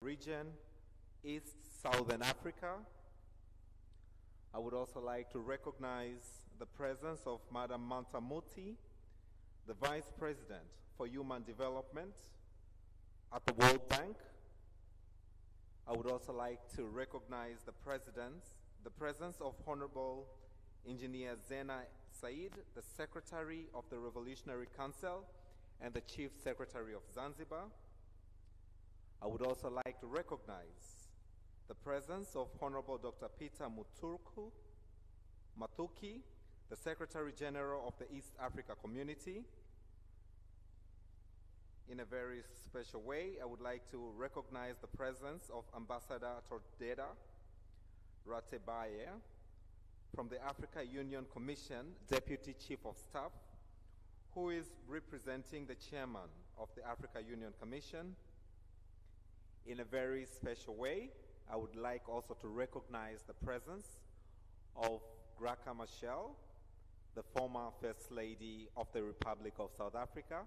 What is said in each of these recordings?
region, East Southern Africa. I would also like to recognize the presence of Madam Manta Muti, the Vice President for Human Development at the World Bank. I would also like to recognize the presence of Honorable Engineer Zena Said, the Secretary of the Revolutionary Council and the Chief Secretary of Zanzibar. I would also like to recognize the presence of Honorable Dr. Peter Mathuki, the Secretary General of the East Africa Community. In a very special way, I would like to recognize the presence of Ambassador Tordeda Ratebaye from the Africa Union Commission, Deputy Chief of Staff, who is representing the Chairman of the Africa Union Commission. In a very special way, I would like also to recognize the presence of Graca Machel, the former First Lady of the Republic of South Africa.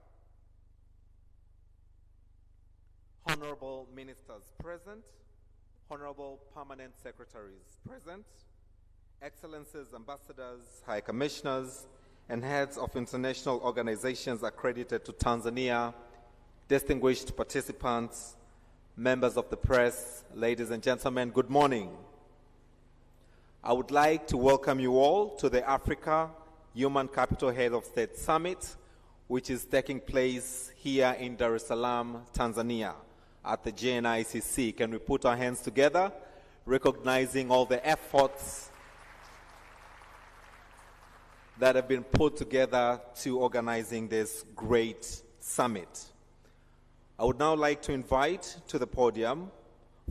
Honorable Ministers present, Honorable Permanent Secretaries present, Excellencies, Ambassadors, High Commissioners, and heads of international organizations accredited to Tanzania, distinguished participants, members of the press, ladies and gentlemen, good morning. I would like to welcome you all to the Africa Human Capital Head of State Summit, which is taking place here in Dar es Salaam, Tanzania, at the JNICC. Can we put our hands together, recognizing all the efforts that have been put together to organizing this great summit. I would now like to invite to the podium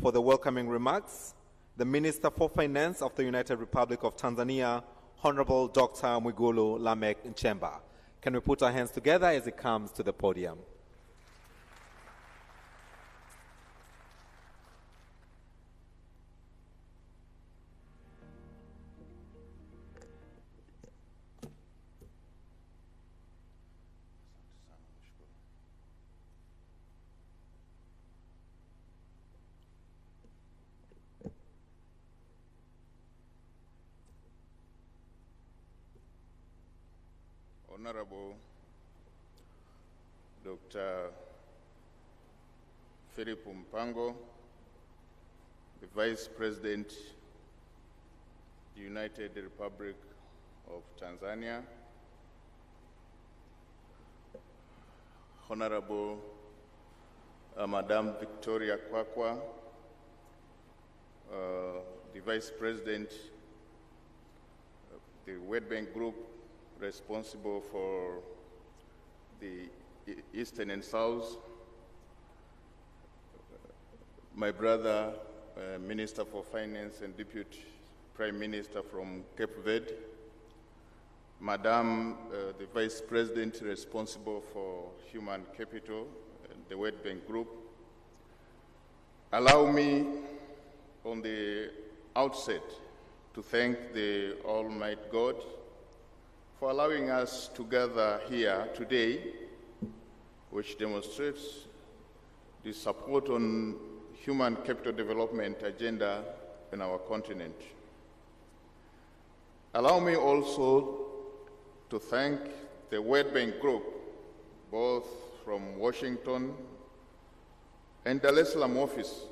for the welcoming remarks the Minister for Finance of the United Republic of Tanzania, Honorable Dr. Mwigulu Lameck Nchemba. Can we put our hands together as he comes to the podium? Honorable Dr. Philip Mpango, the Vice President, United Republic of Tanzania, Honorable Madam Victoria Kwakwa, the Vice President of the World Bank Group, responsible for the Eastern and South, my brother, Minister for Finance and Deputy Prime Minister from Cape Verde, Madam, the Vice President responsible for Human Capital, the World Bank Group. Allow me on the outset to thank the Almighty God for allowing us to gather here today, which demonstrates the support on human capital development agenda in our continent. Allow me also to thank the World Bank Group, both from Washington and Dar es Salaam office,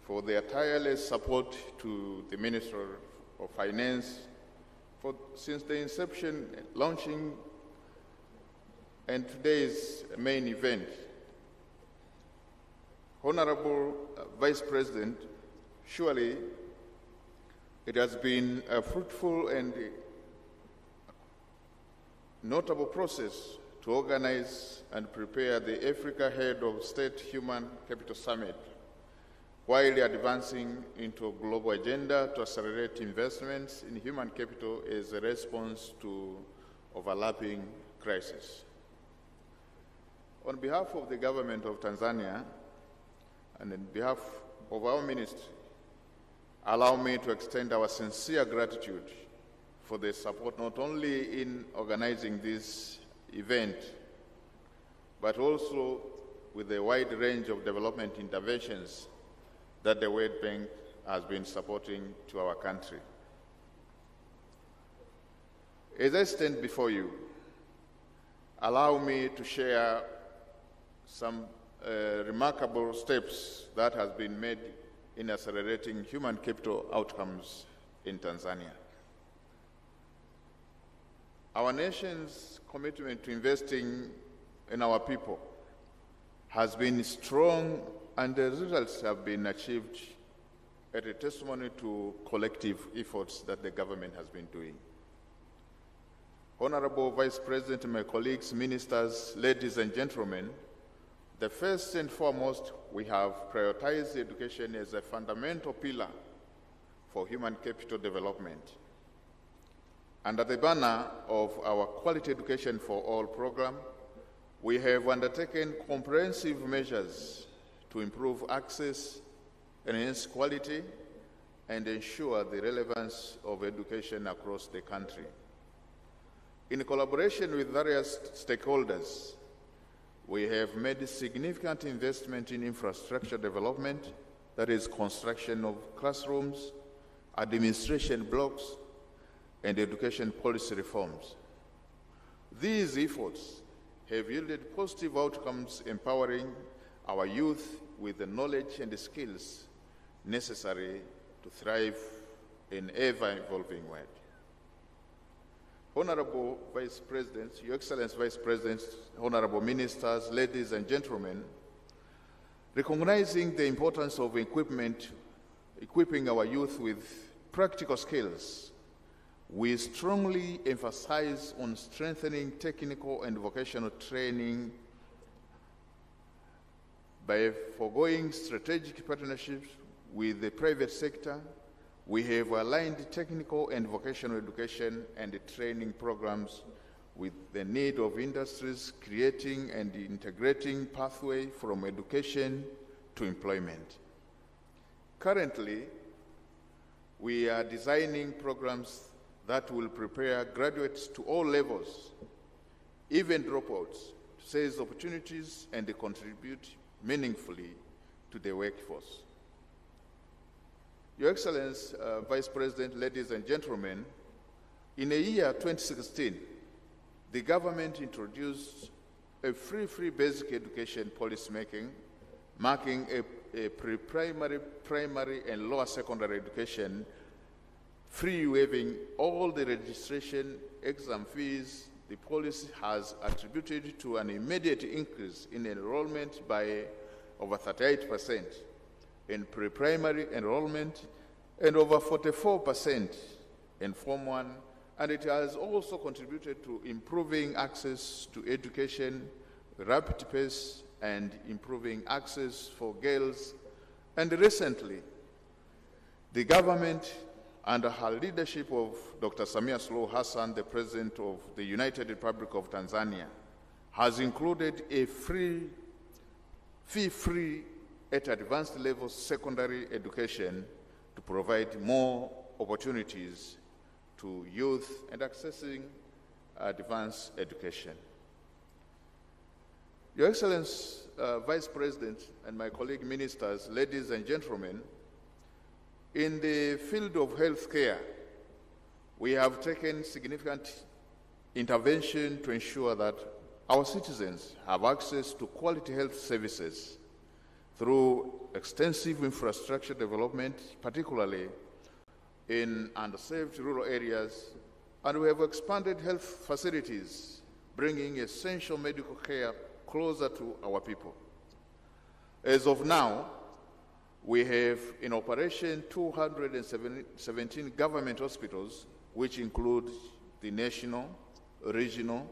for their tireless support to the Minister of Finance since the inception, launching, and today's main event. Honorable Vice President, surely it has been a fruitful and notable process to organize and prepare the Africa Head of State Human Capital Summit, while advancing into a global agenda to accelerate investments in human capital as a response to overlapping crises. On behalf of the government of Tanzania and on behalf of our ministry, allow me to extend our sincere gratitude for the support not only in organizing this event, but also with a wide range of development interventions that the World Bank has been supporting to our country. As I stand before you, allow me to share some remarkable steps that has been made in accelerating human capital outcomes in Tanzania. Our nation's commitment to investing in our people has been strong, and the results have been achieved as a testimony to collective efforts that the government has been doing. Honorable Vice President, my colleagues, ministers, ladies and gentlemen, the first and foremost, we have prioritized education as a fundamental pillar for human capital development. Under the banner of our Quality Education for All program, we have undertaken comprehensive measures to improve access, enhance quality, and ensure the relevance of education across the country. In collaboration with various stakeholders, we have made significant investment in infrastructure development, that is construction of classrooms, administration blocks, and education policy reforms. These efforts have yielded positive outcomes, empowering our youth with the knowledge and the skills necessary to thrive in an ever-evolving world. Honorable Vice President, Your Excellency Vice President, honorable ministers, ladies and gentlemen, recognizing the importance of equipping our youth with practical skills, we strongly emphasize on strengthening technical and vocational training by foregoing strategic partnerships with the private sector. We have aligned technical and vocational education and training programs with the need of industries, creating and integrating pathway from education to employment. Currently, we are designing programs that will prepare graduates to all levels, even dropouts, to seize opportunities and contribute meaningfully to the workforce. Your Excellency, Vice President, ladies and gentlemen, in the year 2016, the government introduced a free basic education policy making, marking a pre-primary, primary, and lower secondary education, free waiving all the registration exam fees. The policy has attributed to an immediate increase in enrollment by over 38%. In pre-primary enrollment and over 44% in Form 1, and it has also contributed to improving access to education, rapid pace, and improving access for girls. And recently, the government, under her leadership of Dr. Samia Suluhu Hassan, the President of the United Republic of Tanzania, has included a fee-free at advanced level secondary education to provide more opportunities to youth and accessing advanced education. Your Excellency, Vice President, and my colleague ministers, ladies and gentlemen, in the field of healthcare, we have taken significant intervention to ensure that our citizens have access to quality health services through extensive infrastructure development, particularly in underserved rural areas, and we have expanded health facilities, bringing essential medical care closer to our people. As of now, we have in operation 217 government hospitals, which include the national, regional,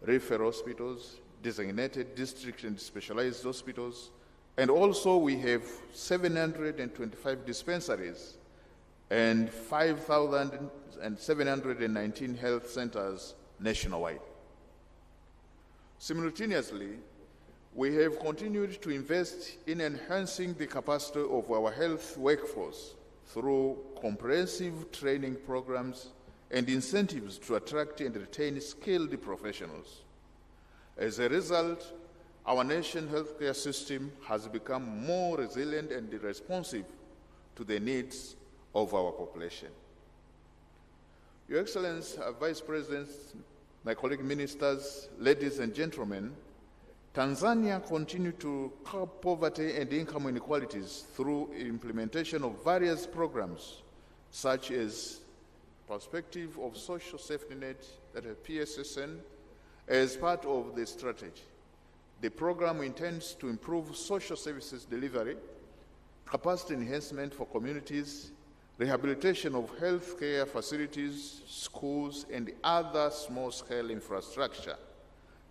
referral hospitals, designated district and specialized hospitals, and also we have 725 dispensaries and 5,719 health centers nationwide. Simultaneously, we have continued to invest in enhancing the capacity of our health workforce through comprehensive training programs and incentives to attract and retain skilled professionals. As a result, our nation's healthcare system has become more resilient and responsive to the needs of our population. Your Excellency, Vice Presidents, my colleague ministers, ladies and gentlemen, Tanzania continues to curb poverty and income inequalities through implementation of various programs, such as Perspective of Social Safety Net, that is PSSN, as part of the strategy. The program intends to improve social services delivery, capacity enhancement for communities, rehabilitation of healthcare facilities, schools, and other small-scale infrastructure.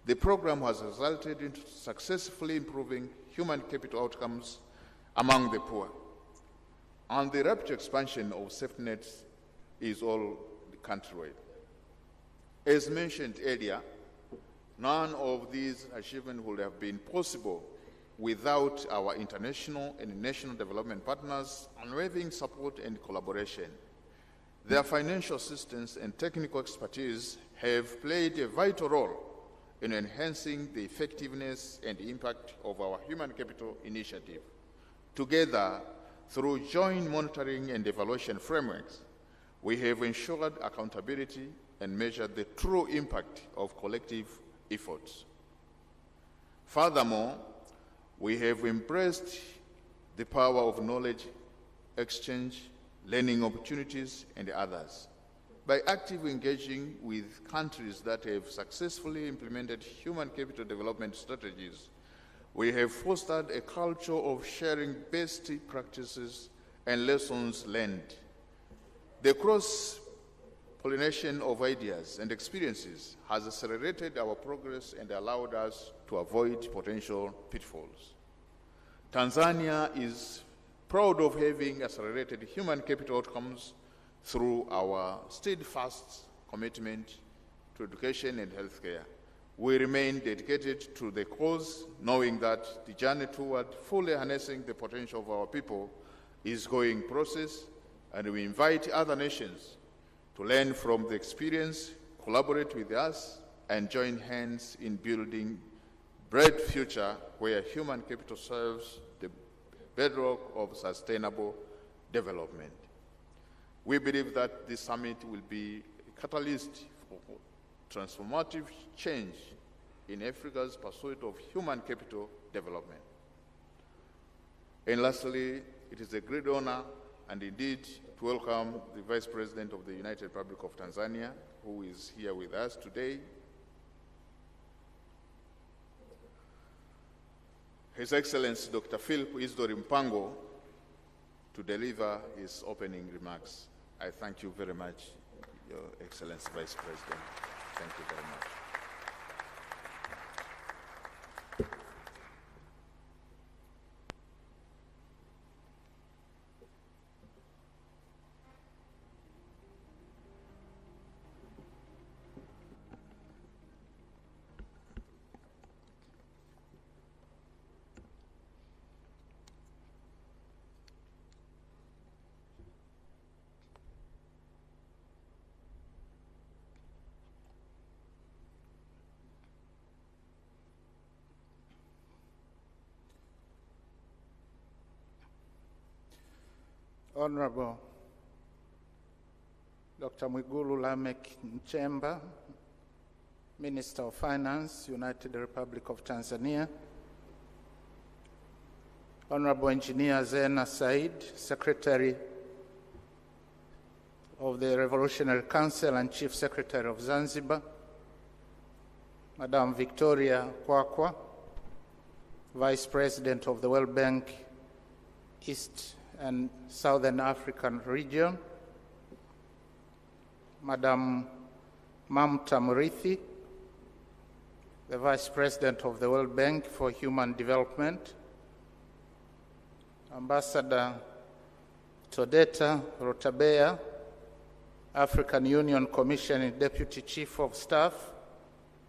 The program has resulted in successfully improving human capital outcomes among the poor. And the rapid expansion of safety nets is all countrywide. As mentioned earlier, none of these achievements would have been possible without our international and national development partners' unwavering support and collaboration. Their financial assistance and technical expertise have played a vital role in enhancing the effectiveness and impact of our human capital initiative. Together, through joint monitoring and evaluation frameworks, we have ensured accountability and measured the true impact of collective efforts. Furthermore, we have embraced the power of knowledge exchange, learning opportunities, and others. By actively engaging with countries that have successfully implemented human capital development strategies, we have fostered a culture of sharing best practices and lessons learned. The cross-pollination of ideas and experiences has accelerated our progress and allowed us to avoid potential pitfalls. Tanzania is proud of having accelerated human capital outcomes through our steadfast commitment to education and healthcare. We remain dedicated to the cause, knowing that the journey toward fully harnessing the potential of our people is a going process, and we invite other nations to learn from the experience, collaborate with us, and join hands in building a bright future where human capital serves the bedrock of sustainable development. We believe that this summit will be a catalyst for transformative change in Africa's pursuit of human capital development. And lastly, it is a great honor and indeed to welcome the Vice President of the United Republic of Tanzania, who is here with us today. His Excellency Dr. Philip Isdori Mpango, to deliver his opening remarks. I thank you very much, Your Excellency Vice President. Thank you very much. Honorable Dr. Mwigulu Lameck Nchemba, Minister of Finance, United Republic of Tanzania, Honorable Engineer Zena Said, Secretary of the Revolutionary Council and Chief Secretary of Zanzibar, Madam Victoria Kwakwa, Vice President of the World Bank East and Southern African Region, Madam Mamta Murithi, the Vice President of the World Bank for Human Development, Ambassador Todeta Rotabea, African Union Commission Deputy Chief of Staff,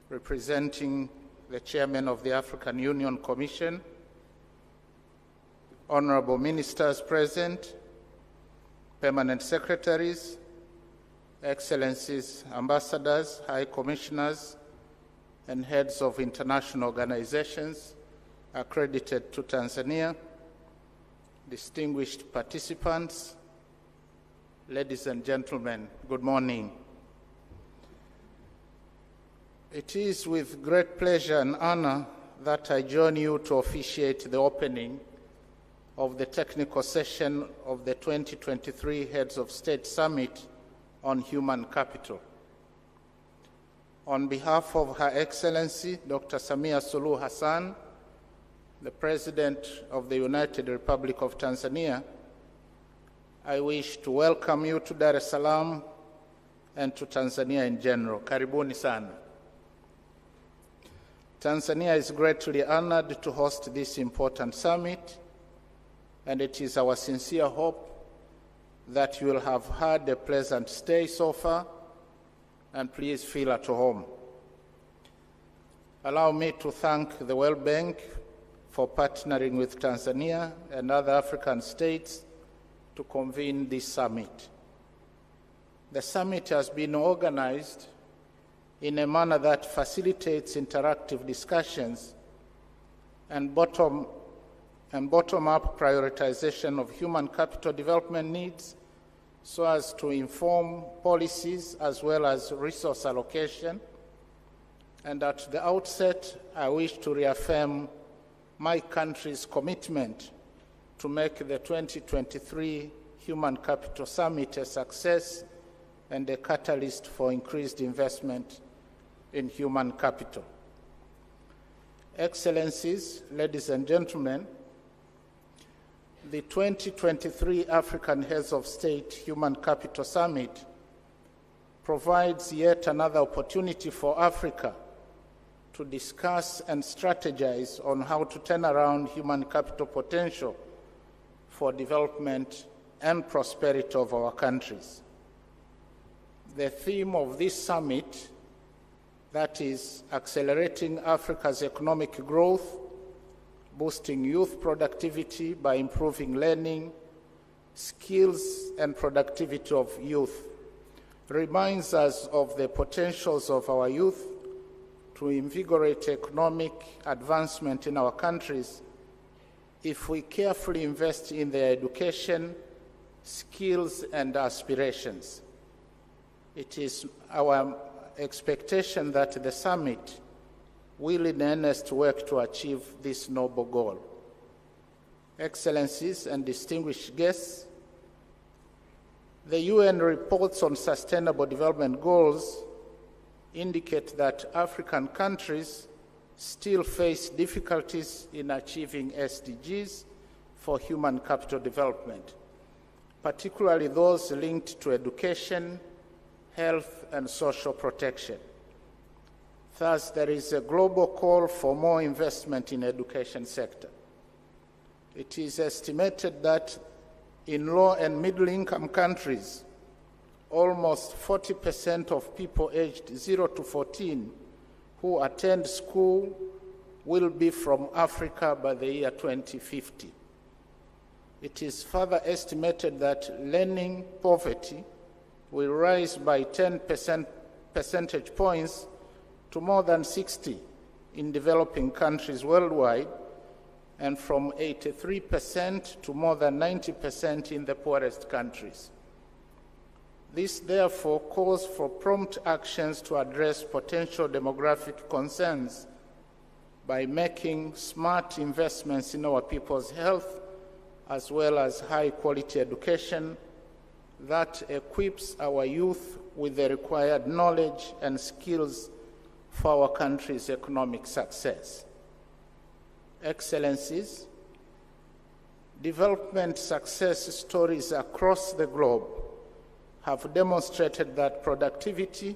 representing the Chairman of the African Union Commission, Honorable Ministers present, Permanent Secretaries, Excellencies, Ambassadors, High Commissioners, and heads of international organizations, accredited to Tanzania, distinguished participants, ladies and gentlemen, good morning. It is with great pleasure and honor that I join you to officiate the opening of the technical session of the 2023 Heads of State Summit on Human Capital. On behalf of Her Excellency, Dr. Samia Suluhu Hassan, the President of the United Republic of Tanzania, I wish to welcome you to Dar es Salaam and to Tanzania in general. Karibuni sana. Tanzania is greatly honored to host this important summit, and it is our sincere hope that you will have had a pleasant stay so far, and please feel at home. Allow me to thank the World Bank for partnering with Tanzania and other African states to convene this summit. The summit has been organized in a manner that facilitates interactive discussions and bottom-up prioritization of human capital development needs so as to inform policies as well as resource allocation. And at the outset, I wish to reaffirm my country's commitment to make the 2023 Human Capital Summit a success and a catalyst for increased investment in human capital. Excellencies, ladies and gentlemen, the 2023 African Heads of State Human Capital Summit provides yet another opportunity for Africa to discuss and strategize on how to turn around human capital potential for development and prosperity of our countries. The theme of this summit, that is accelerating Africa's economic growth, boosting youth productivity by improving learning, skills, and productivity of youth, reminds us of the potentials of our youth to invigorate economic advancement in our countries if we carefully invest in their education, skills, and aspirations. It is our expectation that the summit will in earnest work to achieve this noble goal. Excellencies and distinguished guests, the UN reports on Sustainable Development Goals indicate that African countries still face difficulties in achieving SDGs for human capital development, particularly those linked to education, health, and social protection. Thus, there is a global call for more investment in the education sector. It is estimated that in low and middle-income countries, almost 40% of people aged 0 to 14 who attend school will be from Africa by the year 2050. It is further estimated that learning poverty will rise by 10 percentage points to more than 60 in developing countries worldwide, and from 83% to more than 90% in the poorest countries. This therefore calls for prompt actions to address potential demographic concerns by making smart investments in our people's health as well as high-quality education that equips our youth with the required knowledge and skills for our country's economic success. Excellencies, development success stories across the globe have demonstrated that productivity,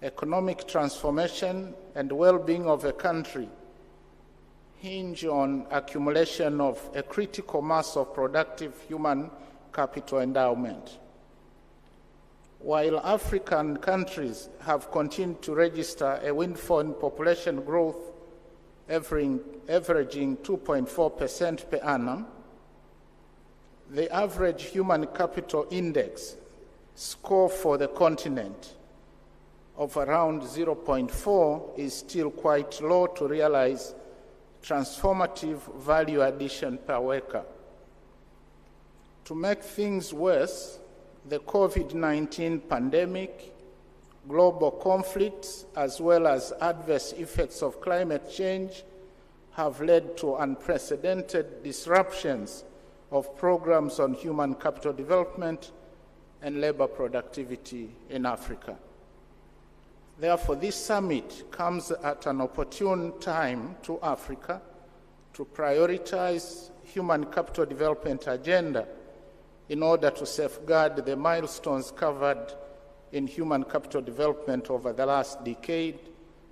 economic transformation, and well-being of a country hinge on accumulation of a critical mass of productive human capital endowment. While African countries have continued to register a windfall in population growth averaging 2.4% per annum, the average human capital index score for the continent of around 0.4 is still quite low to realize transformative value addition per worker. To make things worse, the COVID-19 pandemic, global conflicts, as well as adverse effects of climate change have led to unprecedented disruptions of programs on human capital development and labor productivity in Africa. Therefore, this summit comes at an opportune time to Africa to prioritize human capital development agenda in order to safeguard the milestones covered in human capital development over the last decade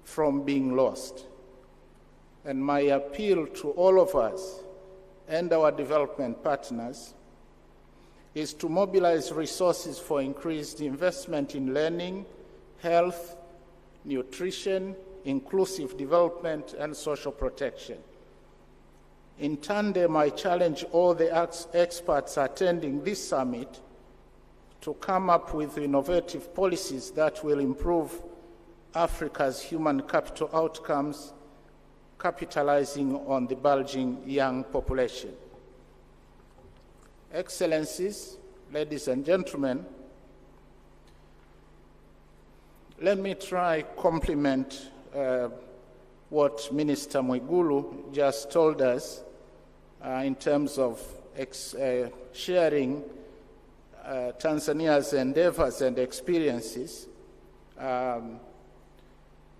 from being lost. And my appeal to all of us and our development partners is to mobilize resources for increased investment in learning, health, nutrition, inclusive development, and social protection. In tandem, I challenge all the experts attending this summit to come up with innovative policies that will improve Africa's human capital outcomes, capitalizing on the bulging young population. Excellencies, ladies and gentlemen, let me try complement what Minister Mwigulu just told us in terms of sharing Tanzania's endeavors and experiences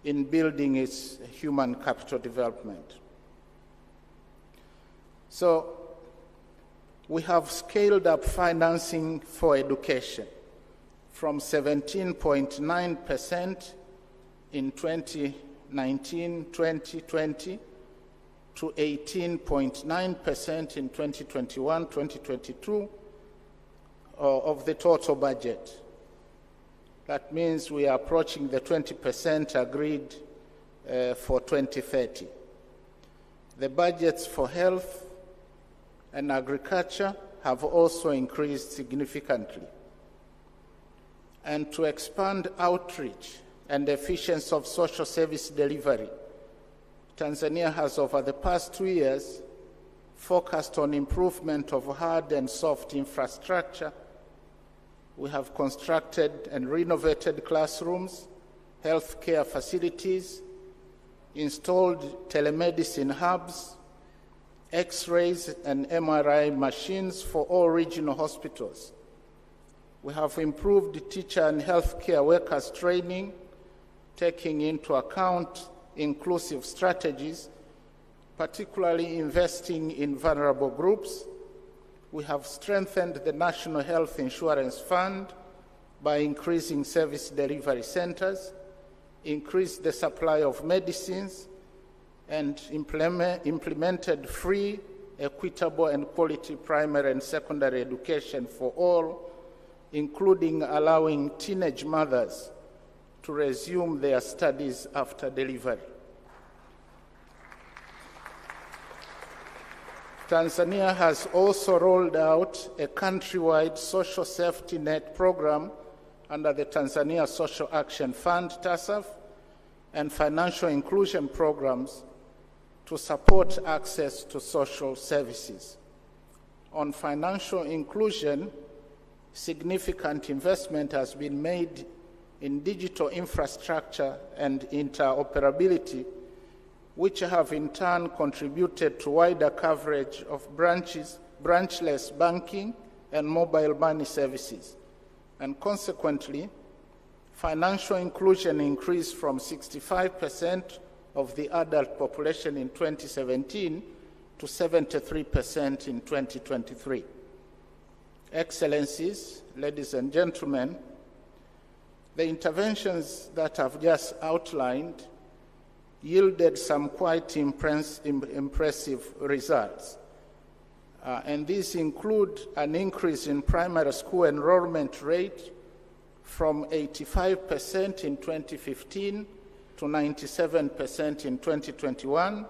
in building its human capital development. So, we have scaled up financing for education from 17.9% in 2019-2020 to 18.9% in 2021-2022 of the total budget. That means we are approaching the 20% agreed for 2030. The budgets for health and agriculture have also increased significantly. And to expand outreach and efficiency of social service delivery, Tanzania has, over the past 2 years, focused on improvement of hard and soft infrastructure. We have constructed and renovated classrooms, healthcare facilities, installed telemedicine hubs, X-rays and MRI machines for all regional hospitals. We have improved teacher and healthcare workers training, taking into account inclusive strategies, particularly investing in vulnerable groups. We have strengthened the National Health Insurance Fund by increasing service delivery centers, increased the supply of medicines, and implemented free, equitable, and quality primary and secondary education for all, including allowing teenage mothers to resume their studies after delivery. Tanzania has also rolled out a countrywide social safety net program under the Tanzania Social Action Fund, TASAF, and financial inclusion programs to support access to social services. On financial inclusion, significant investment has been made in digital infrastructure and interoperability, which have in turn contributed to wider coverage of branchless banking and mobile money services. And consequently, financial inclusion increased from 65% of the adult population in 2017 to 73% in 2023. Excellencies, ladies and gentlemen, the interventions that I've just outlined yielded some quite impressive results. And these include an increase in primary school enrollment rate from 85% in 2015 to 97% in 2021,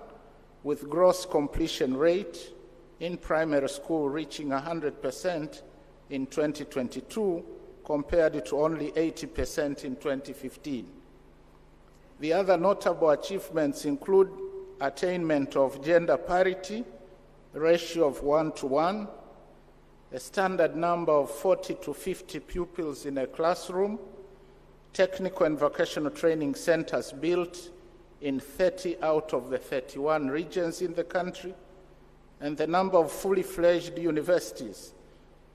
with gross completion rate in primary school reaching 100% in 2022, compared to only 80% in 2015. The other notable achievements include attainment of gender parity, ratio of 1:1, a standard number of 40 to 50 pupils in a classroom, technical and vocational training centers built in 30 out of the 31 regions in the country, and the number of fully fledged universities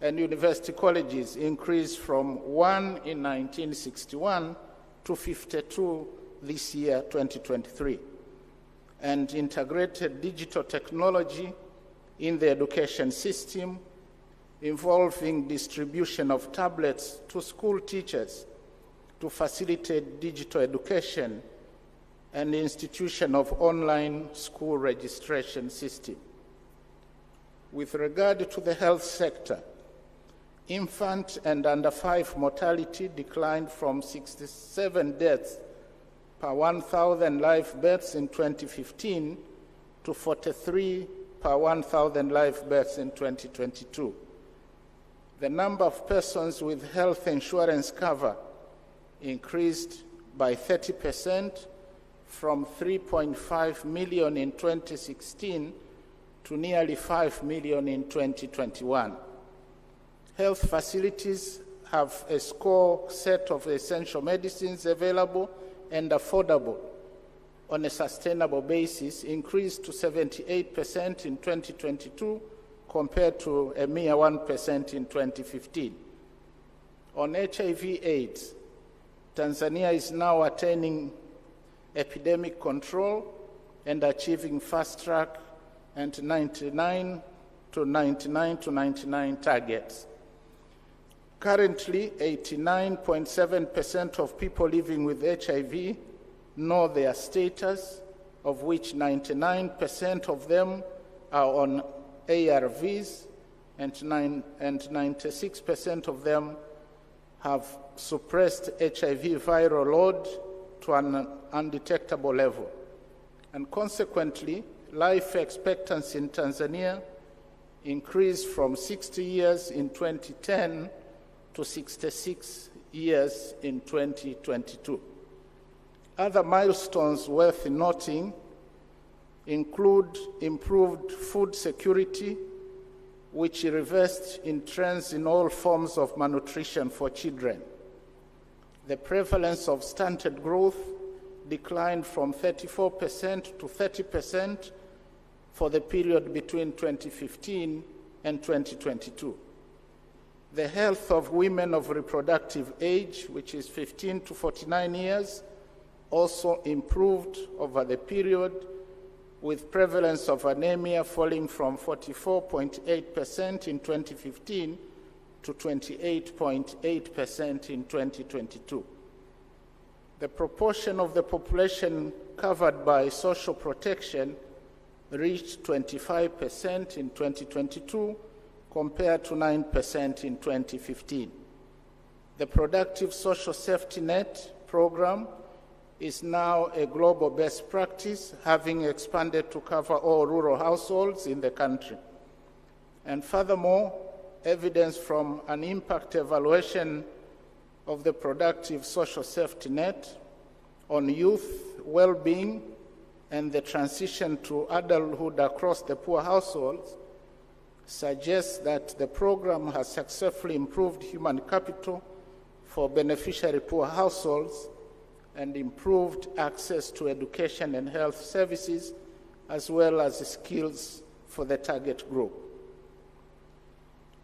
and university colleges increased from 1 in 1961 to 52 this year, 2023, and integrated digital technology in the education system, involving distribution of tablets to school teachers to facilitate digital education and institution of online school registration system. With regard to the health sector, infant and under 5 mortality declined from 67 deaths per 1,000 live births in 2015 to 43 per 1,000 live births in 2022. The number of persons with health insurance cover increased by 30% from 3.5 million in 2016 to nearly 5 million in 2021. Health facilities have a score set of essential medicines available and affordable on a sustainable basis, increased to 78% in 2022 compared to a mere 1% in 2015. On HIV/AIDS, Tanzania is now attaining epidemic control and achieving fast track and 99 to 99 targets. Currently, 89.7% of people living with HIV know their status, of which 99% of them are on ARVs and 96% of them have suppressed HIV viral load to an undetectable level. And consequently, life expectancy in Tanzania increased from 60 years in 2010 to 66 years in 2022. Other milestones worth noting include improved food security, which reversed in trends in all forms of malnutrition for children. The prevalence of stunted growth declined from 34% to 30% for the period between 2015 and 2022. The health of women of reproductive age, which is 15 to 49 years, also improved over the period, with prevalence of anemia falling from 44.8% in 2015 to 28.8% in 2022. The proportion of the population covered by social protection reached 25% in 2022 compared to 9% in 2015. The Productive Social Safety Net program is now a global best practice, having expanded to cover all rural households in the country. And furthermore, evidence from an impact evaluation of the Productive Social Safety Net on youth well-being and the transition to adulthood across the poor households suggests that the program has successfully improved human capital for beneficiary poor households and improved access to education and health services, as well as skills for the target group.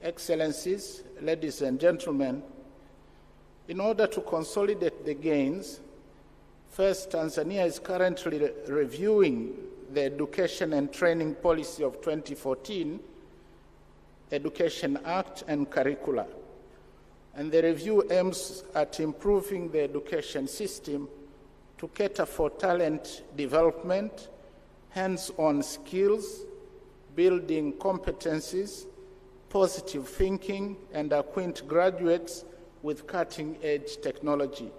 Excellencies, ladies and gentlemen, in order to consolidate the gains, first, Tanzania is currently reviewing the Education and Training Policy of 2014, Education Act, and curricula. And the review aims at improving the education system to cater for talent development, hands-on skills, building competencies, positive thinking, and acquaint graduates with cutting-edge technology.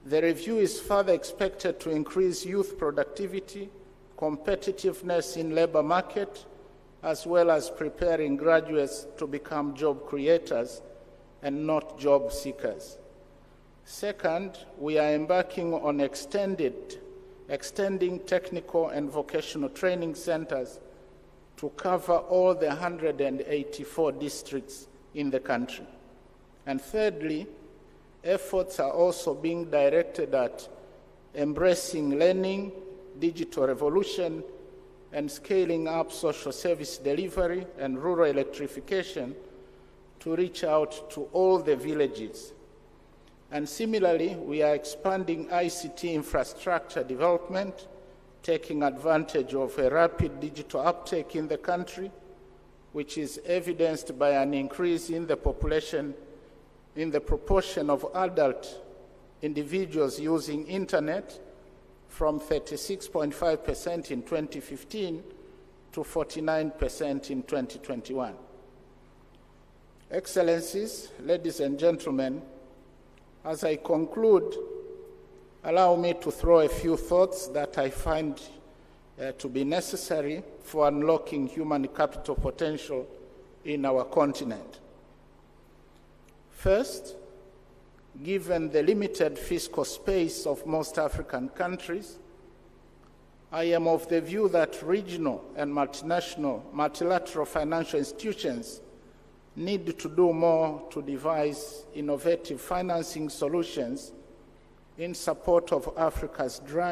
The review is further expected to increase youth productivity, competitiveness in labor market, as well as preparing graduates to become job creators and not job seekers. Second, we are embarking on extended extending technical and vocational training centers to cover all the 184 districts in the country. And thirdly, efforts are also being directed at embracing learning, digital revolution, and scaling up social service delivery and rural electrification to reach out to all the villages. And similarly, we are expanding ICT infrastructure development, taking advantage of a rapid digital uptake in the country, which is evidenced by an increase in the population, in the proportion of adult individuals using internet from 36.5% in 2015 to 49% in 2021. Excellencies, ladies and gentlemen, as I conclude, allow me to throw a few thoughts that I find to be necessary for unlocking human capital potential in our continent. First, given the limited fiscal space of most African countries, I am of the view that regional and multilateral financial institutions need to do more to devise innovative financing solutions in support of Africa's drive